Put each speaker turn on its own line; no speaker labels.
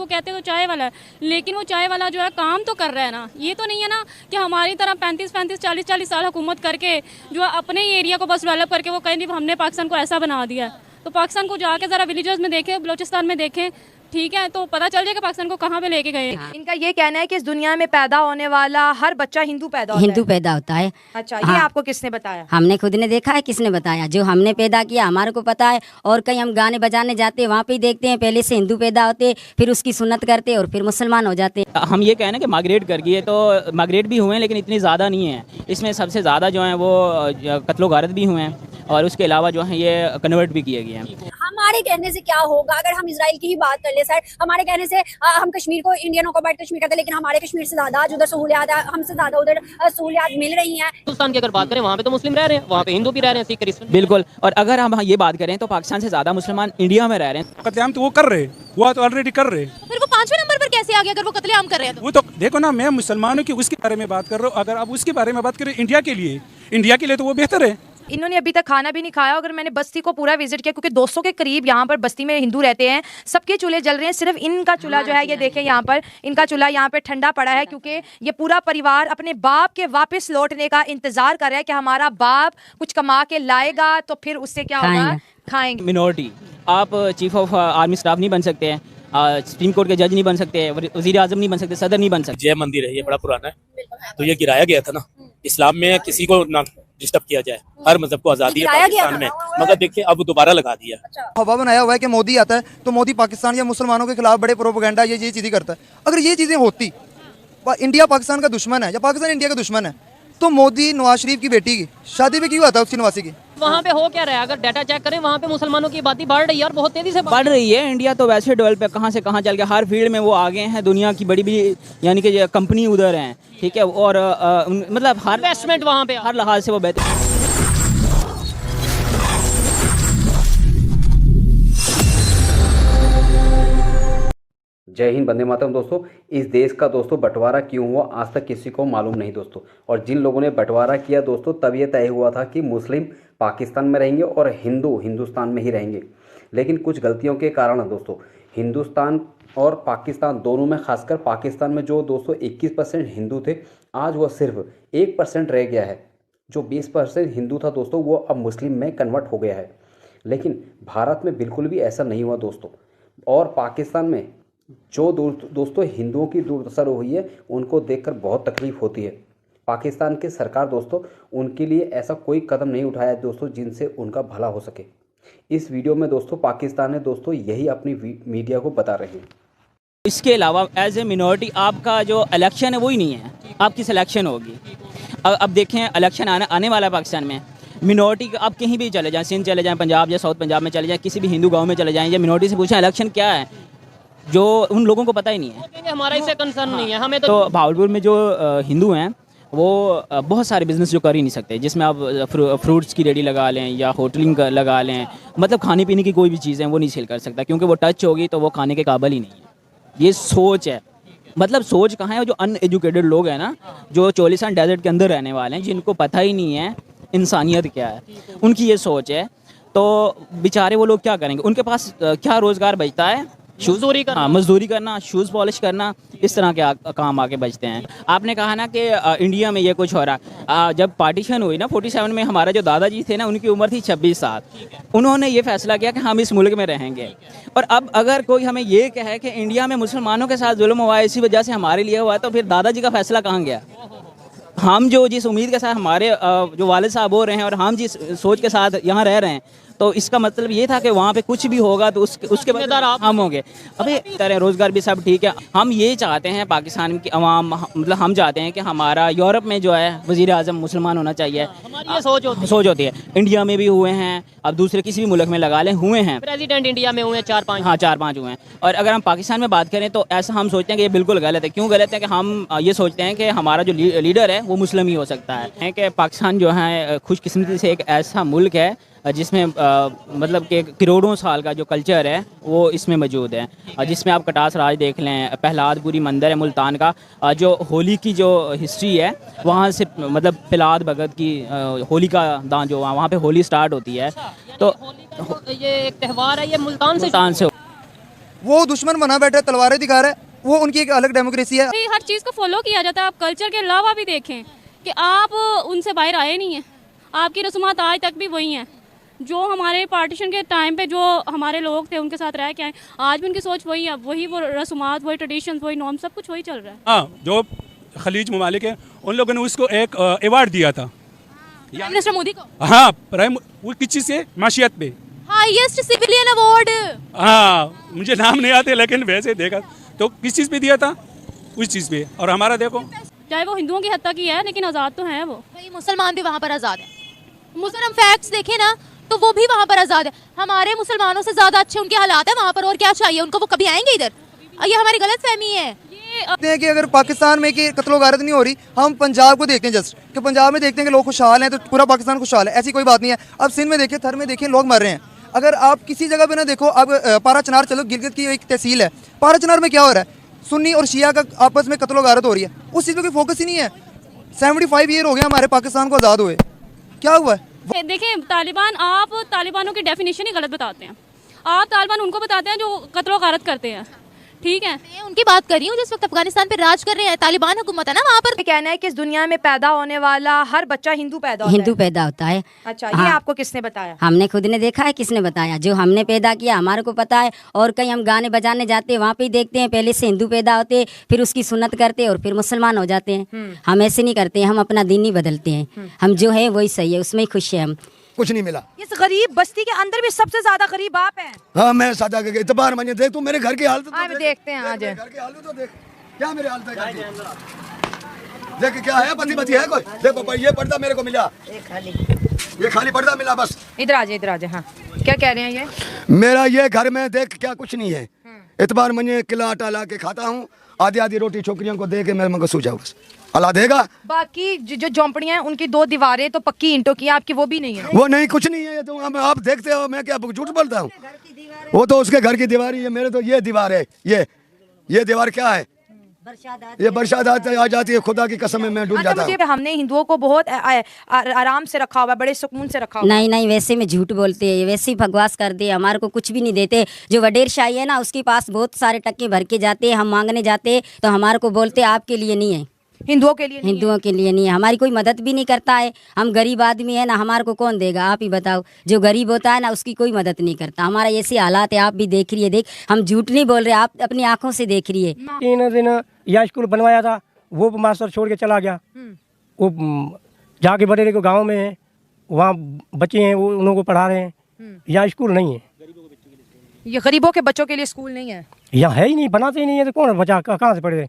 कहते हैं तो चाय वाला है, लेकिन वो चाय वाला जो है काम तो कर रहा है ना। ये तो नहीं है ना कि हमारी तरह 35-35 40-40 साल हुकूमत करके जो है अपने ही एरिया को बस डेवलप करके वो कहें हमने पाकिस्तान को ऐसा बना दिया है। तो पाकिस्तान को जाके ज़रा विलेजेस में देखें, बलोचिस्तान में देखें, ठीक है, तो पता चल जाएगा पाकिस्तान को कहाँ पे लेके गए।
इनका ये कहना है कि इस दुनिया में पैदा होने वाला हर बच्चा हिंदू पैदा होता है। अच्छा, ये आपको किसने बताया?
हमने खुद ने देखा है, किसने बताया? जो हमने पैदा किया हमारे को पता है। और कहीं हम गाने बजाने जाते हैं वहाँ पे ही देखते हैं, पहले से हिंदू पैदा होते, फिर उसकी सुन्नत करते और फिर मुसलमान हो जाते।
हम ये कहना है कि माइग्रेट कर गई है, तो माइग्रेट भी हुए हैं लेकिन इतनी ज़्यादा नहीं है। इसमें सबसे ज़्यादा जो है वो कत्लो गारत भी हुए हैं और उसके अलावा जो है ये कन्वर्ट भी किए गए हैं।
हमारे कहने से क्या होगा? अगर हम इजराइल की ही बात कर ले सर, हमारे कहने से हम कश्मीर को इंडियन ऑक्युपाइड कश्मीर कहते हैं, लेकिन हमारे कश्मीर से ज्यादा उधर सहूलियात है, हमसे ज्यादा उधर सहूलियात मिल रही हैं।
हिंदुस्तान की अगर बात करें वहाँ पे तो मुस्लिम रह रहे हैं, वहाँ पे हिंदू भी रह रहे हैं, सिख क्रिश्चियन।
बिल्कुल। और अगर हम ये बात करें तो पाकिस्तान से ज़्यादा मुसलमान इंडिया में रह रहे हैं।
कत्लेआम तो वो कर रहे, वो तो ऑलरेडी कर रहे।
फिर वो 5वें नंबर पर कैसे आ गया अगर वो कत्लेआम कर रहे हैं?
वो तो देखो ना, मैं मुसलमानों की उसके बारे में बात कर रहा हूँ। अगर आप उसके बारे में बात करें इंडिया के लिए तो वो बेहतर है।
इन्होंने अभी तक खाना भी नहीं खाया। अगर मैंने बस्ती को पूरा विजिट किया, क्योंकि 200 के करीब यहाँ पर बस्ती में हिंदू रहते हैं, सबके चूल्हे जल रहे हैं, सिर्फ इनका चूल्हा जो है ये देखें यहाँ पर, इनका चूल्हा यहाँ पे ठंडा पड़ा है, क्योंकि ये पूरा परिवार अपने बाप के वापस लौटने का इंतजार कर रहा है कि हमारा बाप कुछ कमा के लाएगा तो फिर उससे क्या होगा, खाएंगे।
मिनॉरिटी, आप चीफ ऑफ आर्मी स्टाफ नहीं बन सकते हैं, सुप्रीम कोर्ट के जज नहीं बन सकते, वजीर आजम नहीं बन सकते, सदर नहीं बन सकते।
जय मंदिर है, ये बड़ा पुराना है, तो ये गिराया गया था ना। इस्लाम में किसी को ना डिस्टर्ब किया जाए, हर मजहब को आज़ादी है पाकिस्तान में, मगर देखिए अब दोबारा लगा दिया।
हवा बनाया हुआ है कि मोदी आता है तो मोदी पाकिस्तान या मुसलमानों के खिलाफ बड़े प्रोपेगेंडा ये चीज़ें करता है। अगर ये चीज़ें होती, इंडिया पाकिस्तान का दुश्मन है या पाकिस्तान इंडिया का दुश्मन है, तो मोदी नवाज शरीफ की बेटी की शादी में क्यों आता है उसकी नवासी की?
वहाँ पे हो क्या रहा है? अगर डाटा चेक करें वहाँ पे मुसलमानों की आबादी बढ़ रही है और बहुत तेजी से
बढ़ रही है। इंडिया तो वैसे डेवलप है, कहाँ से कहाँ चल गया, हर फील्ड में वो आगे हैं। दुनिया की बड़ी बड़ी यानी कि कंपनी उधर हैं, ठीक है, और मतलब हर
इन्वेस्टमेंट वहाँ पे
हर लिहाज से वो बेहतर।
जय हिंद, वंदे मातरम। दोस्तों, इस देश का दोस्तों बंटवारा क्यों हुआ आज तक किसी को मालूम नहीं दोस्तों। और जिन लोगों ने बंटवारा किया दोस्तों, तब ये तय हुआ था कि मुस्लिम पाकिस्तान में रहेंगे और हिंदू हिंदुस्तान में ही रहेंगे। लेकिन कुछ गलतियों के कारण दोस्तों हिंदुस्तान और पाकिस्तान दोनों में, खासकर पाकिस्तान में जो दोस्तों 21% हिंदू थे, आज वो सिर्फ 1% रह गया है। जो 20% हिंदू था दोस्तों, वो अब मुस्लिम में कन्वर्ट हो गया है। लेकिन भारत में बिल्कुल भी ऐसा नहीं हुआ दोस्तों। और पाकिस्तान में जो दोस्तों हिंदुओं की दुर्दशा हुई है, उनको देखकर बहुत तकलीफ होती है। पाकिस्तान की सरकार दोस्तों उनके लिए ऐसा कोई कदम नहीं उठाया दोस्तों जिनसे उनका भला हो सके। इस वीडियो में दोस्तों पाकिस्तान है दोस्तों यही अपनी मीडिया को बता रहे हैं।
इसके अलावा एज ए मिनॉरिटी आपका जो इलेक्शन है वही नहीं है, आपकी सिलेक्शन होगी। अब देखें इलेक्शन आने वाला है पाकिस्तान में। मिनॉरिटी आप कहीं भी चले जाएं, सिंध चले जाएं, पंजाब या साउथ पंजाब में चले जाएं, किसी भी हिंदू गांव में चले जाएं, या मिनॉरिटी से पूछें इलेक्शन क्या है, जो उन लोगों को पता ही नहीं है।
हमारा इससे कंसर्न नहीं है हमें।
तो भावलपुर में जो हिंदू हैं वो बहुत सारे बिजनेस जो कर ही नहीं सकते, जिसमें आप फ्रूट्स की रेडी लगा लें या होटलिंग लगा लें, मतलब खाने पीने की कोई भी चीज़ है वो नहीं सेल कर सकता, क्योंकि वो टच होगी तो वो खाने के काबिल ही नहीं है। ये सोच है, मतलब सोच कहाँ है? जो अनएजुकेटेड लोग हैं ना, जो चोलिस्तान डेजर्ट के अंदर रहने वाले हैं, जिनको पता ही नहीं है इंसानियत क्या है, उनकी ये सोच है। तो बेचारे वो लोग क्या करेंगे? उनके पास क्या रोज़गार बचता है?
मजदूरी करना,
मजदूरी करना, शूज़ पॉलिश करना, इस तरह के काम आके बचते हैं। आपने कहा ना कि इंडिया में ये कुछ हो रहा। जब पार्टीशन हुई ना 47 में, हमारे जो दादाजी थे ना, उनकी उम्र थी 26 साल। उन्होंने ये फैसला किया कि हम इस मुल्क में रहेंगे। और अब अगर कोई हमें ये कहे कि इंडिया में मुसलमानों के साथ जुल्म हुआ है, इसी वजह से हमारे लिए हुआ है, तो फिर दादाजी का फैसला कहाँ गया? हम जो जिस उम्मीद के साथ हमारे जो वालिद साहब हो रहे हैं और हम जिस सोच के साथ यहाँ रह रहे हैं, तो इसका मतलब ये था कि वहाँ पे कुछ भी होगा तो उसके बदले हम होंगे। अभी तरह रोज़गार भी सब ठीक है। हम ये चाहते हैं पाकिस्तान की अवाम, मतलब हम चाहते हैं कि हमारा यूरोप में जो है वज़ीर आज़म मुसलमान होना चाहिए।
हमारी
सोच होती है। इंडिया में भी हुए हैं, अब दूसरे किसी भी मुल्क में लगा लें, हुए हैं।
प्रेसिडेंट इंडिया में हुए 4-5।
हाँ, 4-5 हुए हैं। और अगर हम पाकिस्तान में बात करें तो ऐसा हम सोचते हैं कि ये बिल्कुल गलत है। क्यों गलत है? कि हम ये सोचते हैं कि हमारा जो लीडर है वो मुस्लिम ही हो सकता है। कि पाकिस्तान जो है खुशकिस्मती से एक ऐसा मुल्क है जिसमें मतलब कि करोड़ों साल का जो कल्चर है वो इसमें मौजूद है। जिसमें आप कटास राज देख लें, पहलादपुरी मंदिर है मुल्तान का, जो होली की जो हिस्ट्री है वहाँ से, मतलब पिलाद भगत की होली का दान जो वहाँ पे होली स्टार्ट होती है। तो
ये एक त्यौहार है, ये मुल्तान से
वो दुश्मन बना बैठा है, तलवारें दिखा रहा है, वो उनकी एक अलग डेमोक्रेसी है।
हर चीज़ को फॉलो किया जाता है। आप कल्चर के अलावा भी देखें कि आप उनसे बाहर आए नहीं हैं, आपकी रस्मात आज तक भी वही हैं जो हमारे पार्टीशन के टाइम पे जो हमारे लोग थे उनके साथ रह के आए, आज भी उनकी सोच वही है, वही वो रस्मात, वही ट्रेडिशन, वही नॉर्म, सब कुछ वही चल रहा है।
हाँ, जो खलीज ममालिक है उन लोगों ने उसको एक अवार्ड दिया था,
प्राइम मिनिस्टर मोदी को
हाँ, प्राइम, वो किस चीज़ से, माशियत पे,
हाईएस्ट सिविलियन अवार्ड।
हाँ, मुझे नाम नहीं आते लेकिन वैसे देखा तो किस चीज़ पे दिया था, उस चीज़ पे। और हमारा देखो,
चाहे वो हिंदुओं की हत्या की है लेकिन आज़ाद तो है वो।
भाई मुसलमान भी वहाँ पर आज़ाद है। मुसलमान फैक्ट्स देखें ना तो वो भी वहाँ पर आज़ाद है। हमारे मुसलमानों से ज़्यादा अच्छे उनके हालात है वहाँ पर, और क्या चाहिए उनको? वो कभी आएंगे इधर? ये हमारी गलत फहमी है।
देखते हैं कि अगर पाकिस्तान में कि कत्लो गारत नहीं हो रही, हम पंजाब को देखते हैं जस्ट कि पंजाब में देखते हैं कि लोग खुशहाल हैं तो पूरा पाकिस्तान खुशहाल है, ऐसी कोई बात नहीं है। अब सिंध में देखिए, थर में देखिए, लोग मर रहे हैं। अगर आप किसी जगह पे ना देखो, अब पारा चनार चलो, गिलगित की एक तहसील है, पारा चनार में क्या हो रहा है, सुन्नी और शिया का आपस में कत्लो गारत हो रही है, उस चीज़ पे कोई फोकस ही नहीं है। 75 ईयर हो गया हमारे पाकिस्तान को आज़ाद हुए, क्या हुआ है?
देखिए तालिबान, आप तालिबानों की डेफिनेशन ही गलत बताते हैं। आप तालिबान उनको बताते हैं जो कत्लो गारत करते हैं, ठीक है?
मैं उनकी बात कर रही हूँ जिस वक्त अफगानिस्तान पे राज कर रहे हैं, तालिबान हुकूमत है ना वहाँ पर।
ये कहना है कि इस दुनिया में पैदा होने वाला हर बच्चा हिंदू पैदा होता
हिंदू
है।
पैदा होता है।
अच्छा,
हाँ।
ये आपको किसने बताया?
हमने खुद ने देखा है, किसने बताया? जो हमने पैदा किया हमारे को पता है। और कहीं हम गाने बजाने जाते हैं वहाँ पे ही देखते हैं, पहले से हिंदू पैदा होते, फिर उसकी सुन्नत करते और फिर मुसलमान हो जाते हैं। हम ऐसे नहीं करते हैं, हम अपना दिन नहीं बदलते हैं। हम जो है वही सही है, उसमें ही खुश है हम।
कुछ नहीं मिला।
इस गरीब बस्ती के अंदर भी सबसे ज्यादा गरीब आप हैं।
हाँ, मैं सादा के इतबार मानिए, देख तू मेरे घर की हालत तो
हाँ, देखते हैं आज।
घर की हालत तो देख, क्या मेरी हालत है घर की। देख क्या है, पति है कोई? देख पापा, ये पर्दा मेरे को मिला, ये खाली पर्दा मिला बस।
इधर आ जाए, इधर आ जाए। हाँ, क्या कह रहे हैं ये?
मेरा ये घर में देख क्या कुछ नहीं है। इतबार मानिए, किला आटा ला के खाता हूँ, आधी आधी रोटी छोकरियों को दे के मेरे को सो जाओ, बस अल्लाह देगा।
बाकी जो झोंपड़ियां हैं उनकी 2 दीवारें तो पक्की ईंटों की, आपकी वो भी नहीं है।
वो नहीं, कुछ नहीं है। ये तो आप देखते हो, मैं क्या झूठ बोलता हूँ? वो तो उसके घर की दीवार ही है, मेरे तो ये दीवार है। ये दीवार क्या है? ये बरसात आ जाती है, खुदा की कसम है, मैं डूब जाता हूँ।
हमने हिंदुओं को बहुत आराम से रखा हुआ, बड़े सुकून से रखा हुआ।
नहीं नहीं, वैसे में झूठ बोलते हैं, वैसे ही बकवास करते हैं, हमारे को कुछ भी नहीं देते। जो वडेर शाही है ना, उसके पास बहुत सारे टक्के भर के जाते हैं, हम मांगने जाते तो हमारे को बोलते आपके लिए नहीं है,
हिंदुओं के लिए।
हिंदुओं के लिए नहीं है। हमारी कोई मदद भी नहीं करता है। हम गरीब आदमी है ना, हमारे को कौन देगा? आप ही बताओ। जो गरीब होता है ना, उसकी कोई मदद नहीं करता। हमारा ऐसे हालात है, आप भी देख रही है। देख, हम झूठ नहीं बोल रहे, आप अपनी आंखों से देख रही है।
3 दिन यहाँ स्कूल बनवाया था, वो मास्टर छोड़ के चला गया। वो जाके बड़े को गाँव में है, वहाँ बच्चे हैं, वो उनको पढ़ा रहे हैं। यहाँ स्कूल नहीं है,
ये गरीबों के बच्चों के लिए स्कूल नहीं है।
यहाँ है ही नहीं, बनाते ही नहीं है, तो कौन बच्चा कहाँ से पढ़े?